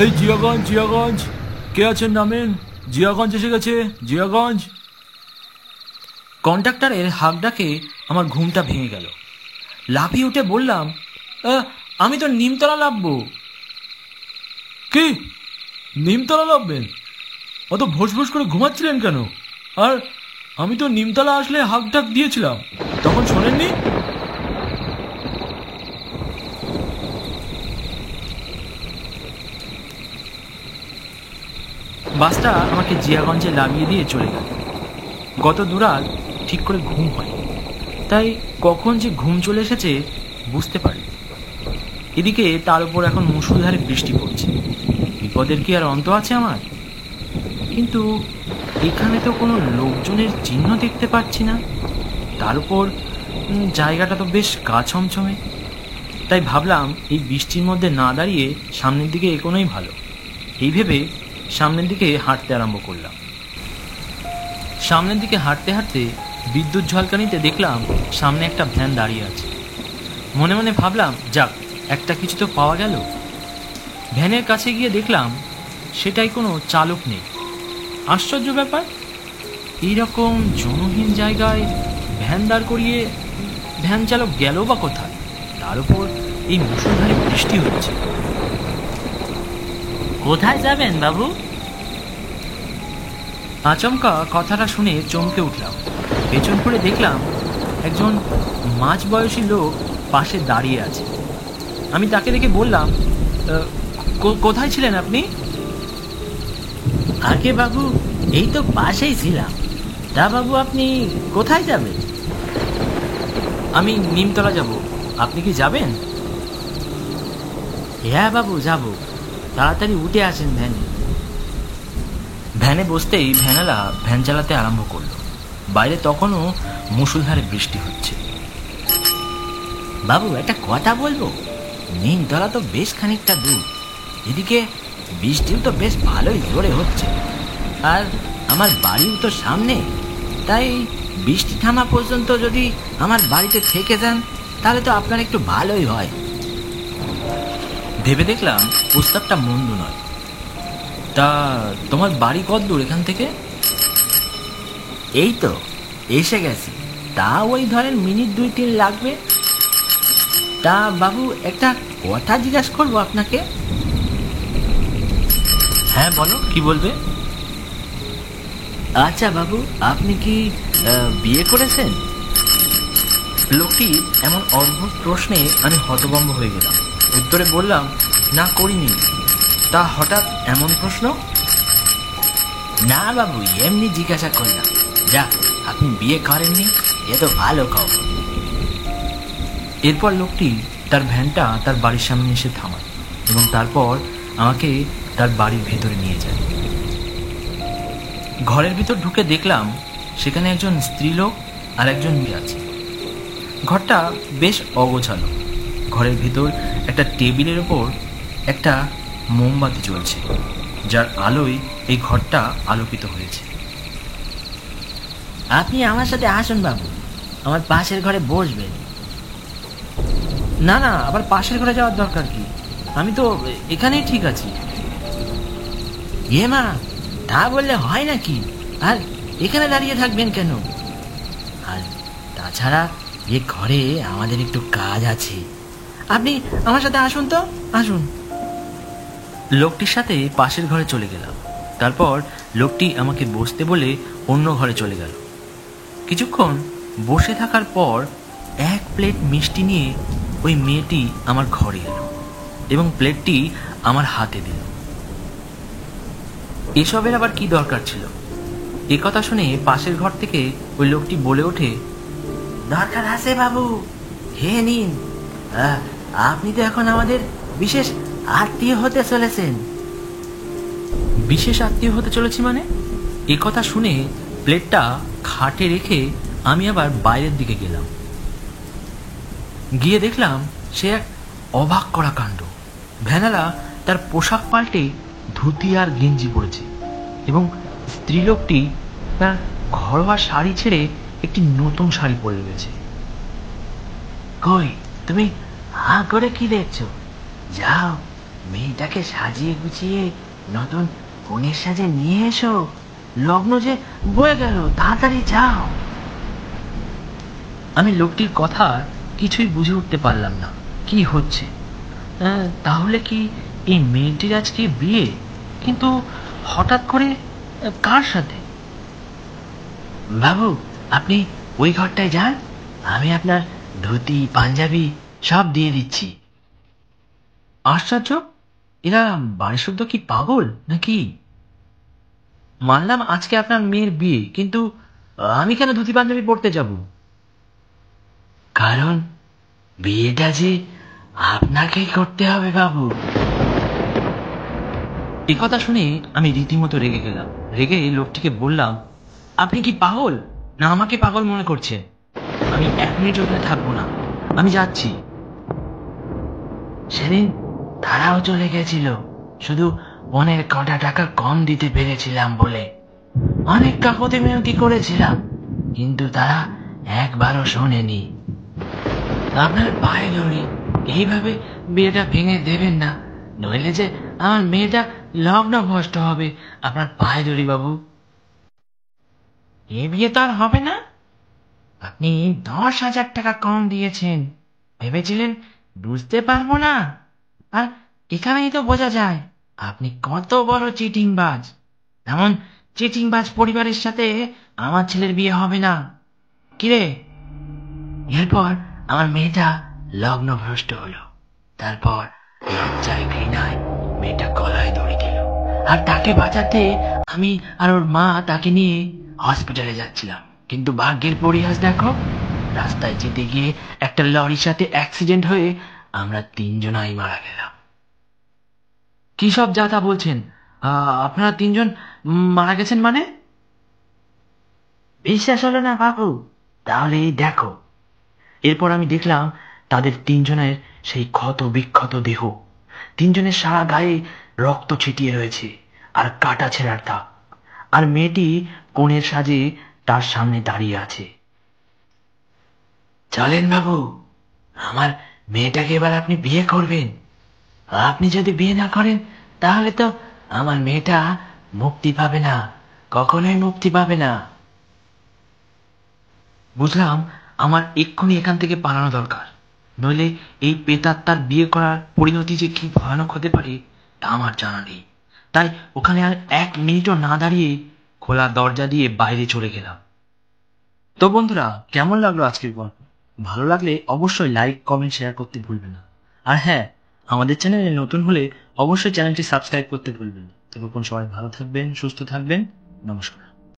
এই জিয়াগঞ্জ, জিয়াগঞ্জ, কে আছেন নামেন? জিয়াগঞ্জ এসে গেছে, জিয়াগঞ্জ। কন্ডাক্টরের হাঁক ডাকে আমার ঘুমটা ভেঙে গেল। লাফিয়ে উঠে বললাম, আমি তো নিমতলা নামবো। কি নিমতলা নামবেন? অত ভোস করে ঘুমাচ্ছিলেন কেন? আর আমি তো নিমতলা আসলে হাঁক ডাক দিয়েছিলাম, তখন শোনেননি? বাসটা আমাকে জিয়াগঞ্জে নামিয়ে দিয়ে চলে গেল। গত দুরাত ঠিক করে ঘুম হয়, তাই কখন যে ঘুম চলে এসেছে বুঝতে পারি। এদিকে তার উপর এখন মুষলধারে বৃষ্টি পড়ছে। বিপদের কি আর অন্ত আছে আমার? কিন্তু এখানে তো কোনো লোকজনের চিহ্ন দেখতে পাচ্ছি না। তার উপর জায়গাটা তো বেশ গা ছমছমে। তাই ভাবলাম এই বৃষ্টির মধ্যে না দাঁড়িয়ে সামনের দিকে এগোনোই ভালো। এই ভেবে সামনের দিকে হাঁটতে আরম্ভ করলাম। সামনের দিকে হাঁটতে হাঁটতে বিদ্যুৎ ঝলকানিতে দেখলাম সামনে একটা ভ্যান দাঁড়িয়ে আছে। মনে মনে ভাবলাম, যাক, একটা কিছু তো পাওয়া গেল। ভ্যানের কাছে গিয়ে দেখলাম সেটাই কোনো চালক নেই। আশ্চর্য ব্যাপার, এইরকম জনহীন জায়গায় ভ্যান দাঁড় করিয়ে ভ্যান চালক গেল বা কোথায়? তার উপর এই মুষলধারে বৃষ্টি হচ্ছে। কোথায় যাবেন বাবু? আচমকা কথাটা শুনে চমকে উঠলাম। পেছন করে দেখলাম একজন মাঝ বয়সী লোক পাশে দাঁড়িয়ে আছে। আমি তাকে দেখে বললাম, কোথায় ছিলেন আপনি? আগে বাবু, এই তো পাশেই ছিলাম। তা বাবু, আপনি কোথায় যাবেন? আমি নিমতলা যাব, আপনি কি যাবেন? হ্যাঁ বাবু, যাব। তাড়াতাড়ি উঠে আসেন ভ্যানে। ভ্যানে বসতেই ভ্যানালা ভ্যান চালাতে আরম্ভ করলো। বাইরে তখনও মুষলধারে বৃষ্টি হচ্ছে। বাবু, একটা কথা বলবো। নিমতলা তো বেশ খানিকটা দূর, এদিকে বৃষ্টিও তো বেশ ভালোই জোরে হচ্ছে, আর আমার বাড়িও তো সামনে। তাই বৃষ্টি থামা পর্যন্ত যদি আমার বাড়িতে থেকে যান তাহলে তো আপনার একটু ভালোই হয়। ভেবে দেখলাম প্রস্তাবটা মন্দ নয়। তা তোমার বাড়ি কত দূর এখান থেকে? এই তো এসে গেছি, তা ওই ধরেন মিনিট 2-3 লাগবে। তা বাবু, একটা কথা জিজ্ঞাসা করবো আপনাকে। হ্যাঁ বলো, কি বলবে? আচ্ছা বাবু, আপনি কি বিয়ে করেছেন? লোকটি এমন অদ্ভুত প্রশ্নে আমি হতভম্ব হয়ে গেলাম। উত্তরে বললাম, না, করিনি। তা হঠাৎ এমন প্রশ্ন? না বাবু, এমনি জিজ্ঞাসা করলাম। যাক, আপনি বিয়ে করেননি, এ তো ভালো খবর। এরপর লোকটি তার ভ্যানটা তার বাড়ির সামনে এসে থামায় এবং তারপর আমাকে তার বাড়ির ভেতরে নিয়ে যায়। ঘরের ভিতর ঢুকে দেখলাম সেখানে একজন স্ত্রীলোক আর একজন মেয়ে আছে। ঘরটা বেশ অগোছালো। ঘরের ভিতর একটা টেবিলের ওপর একটা মোমবাতি জ্বলছে, যার আলোয় এই ঘরটা আলোকিত হয়েছে। আপনি আমার সাথে আসুন বাবু, আমার পাশের ঘরে বসবেন। না না, আবার পাশের ঘরে যাওয়ার দরকার কি? আমি তো এখানেই ঠিক আছি। এ মা, তা বললে হয় নাকি? আর এখানে দাঁড়িয়ে থাকবেন কেন? আর তাছাড়া এ ঘরে আমাদের একটু কাজ আছে। আপনি আমার সাথে আসুন তো, আসুন। লোকটির সাথে পাশের ঘরে চলে গেলাম। তারপর লোকটি আমাকে বসতে বলে অন্য ঘরে চলে গেল। কিছুক্ষণ বসে থাকার পর এক প্লেট মিষ্টি নিয়ে ওই মেয়েটি আমার ঘরে এলো এবং প্লেটটি আমার হাতে দিল। এসবের আবার কি দরকার ছিল? এ কথা শুনে পাশের ঘর থেকে ওই লোকটি বলে ওঠে, দরকার আছে বাবু, খেয়ে নিন। আপনি তো এখন আমাদের বিশেষ আত্মীয় হতে চলেছেন। বিশেষ আত্মীয় হতে চলেছি মানে? এ কথা শুনে প্লেটটা খাটে রেখে আমি আবার বাইরের দিকে গেলাম। গিয়ে দেখলাম সে এক অবাক করা কাণ্ড। ভ্যানালা তার পোশাক পাল্টে ধুতি আর গেঞ্জি পরেছে এবং স্ত্রীলোকটি তার ঘরোয়া শাড়ি ছেড়ে একটি নতুন শাড়ি পরে রয়েছে। কই, তুমি হাঁ করে কি দেখছো? যাও, মেয়েটাকে সাজিয়ে গুছিয়ে নতুন কনের সাজে নিয়ে এসো, লগ্ন যে বয়ে গেল, তাড়াতাড়ি যাও। আমি লোকটির কথা কিছুই বুঝে উঠতে পারলাম না কি হচ্ছে। তাহলে কি এই মেয়েটির আজকে বিয়ে? কিন্তু হঠাৎ করে কার সাথে? বাবু, আপনি ওই ঘরটায় যান, আমি আপনার ধুতি পাঞ্জাবি সব দিয়ে দিচ্ছি। আশ্চর্য, এরা বাড়ি শুদ্ধ কি পাগল নাকি? মানলাম আজকে আপনার মেয়ের বিয়ে, কিন্তু আমি কেন ধুতি পাঞ্জাবি পড়তে যাব? কারণ বিয়েটা যে আপনাকেই করতে হবে বাবু। এ কথা শুনে আমি রীতিমতো রেগে গেলাম। রেগে লোকটিকে বললাম, আপনি কি পাগল, না আমাকে পাগল মনে করছে? আমি 1 মিনিট ওখানে থাকবো না, আমি যাচ্ছি। সেদিন তারাও চলে গেছিল, শুধু মনের কটা টাকা কম দিতে পেরেছিলাম বলে। অনেক কাকতি মিনতি করেছিলাম, কিন্তু তারা একবারও শোনেনি। আপনার পায়ে ধরি, এইভাবে বিয়েটা ভেঙে দেবেন না, নইলে যে আমার মেয়েটা লগ্ন ভ্রষ্ট হবে। আপনার পায়ে ধরি বাবু। এ বিয়ে তো আর হবে না। আপনি 10,000 টাকা কম দিয়েছেন, ভেবেছিলেন বুঝতে পারবো না? আর এখানেই তো বোঝা যায় আপনি কত বড় চিটিংবাজ। এমন চিটিংবাজ পরিবারের সাথে আমার ছেলের বিয়ে হবে না। কিরে? এরপর আমার মেয়েটা লগ্ন ভ্রষ্ট হলো। তারপর লজ্জায় ঘৃণায় মেয়েটা গলায় দড়ি দিল, আর তাকে বাঁচাতে আমি আর ওর মা তাকে নিয়ে হসপিটালে যাচ্ছিলাম। কিন্তু ভাগ্যের পরিহাস দেখো, রাস্তায় যেতে গিয়ে একটা লরির সাথে অ্যাক্সিডেন্ট হয়ে আমরা 3 জনাই মারা গেলাম। কি সব যা তা বলছেন? আপনারা 3 জন মারা গেছেন মানে? বিশ্বাস হলো না বাবু? তাহলে এই দেখো। এরপর আমি দেখলাম তাদের 3 জনের সেই ক্ষত বিক্ষত দেহ, 3 জনের সারা গায়ে রক্ত ছিটিয়ে রয়েছে, আর কাটা ছেঁড়ার দাগ। আর মেয়েটি কনের সাজে তার সামনে দাঁড়িয়ে আছে। চলেন বাবু, আমার মেয়েটাকে এবার আপনি বিয়ে করবেন। আপনি যদি বিয়ে না করেন, তাহলে তো আমার মেয়েটা মুক্তি পাবে না, কখনোই মুক্তি পাবে না। বুঝলাম আমার এক্ষুনি এখান থেকে পালানো দরকার, নইলে এই প্রেতাত্মার বিয়ে করার পরিণতি যে কি ভয়ানক হতে পারে তা আমার জানা নেই। তাই ওখানে আর 1 মিনিটও না দাঁড়িয়ে খোলা দরজা দিয়ে বাইরে চলে গেলাম। তো বন্ধুরা, কেমন লাগলো আজকের গল্প? ভালো লাগলে অবশ্যই লাইক কমেন্ট শেয়ার করতে ভুলবেন না। আর হ্যাঁ, আমাদের চ্যানেলে নতুন হলে অবশ্যই চ্যানেলটি সাবস্ক্রাইব করতে ভুলবেন না। ততক্ষণ সবাই ভালো থাকবেন, সুস্থ থাকবেন। নমস্কার।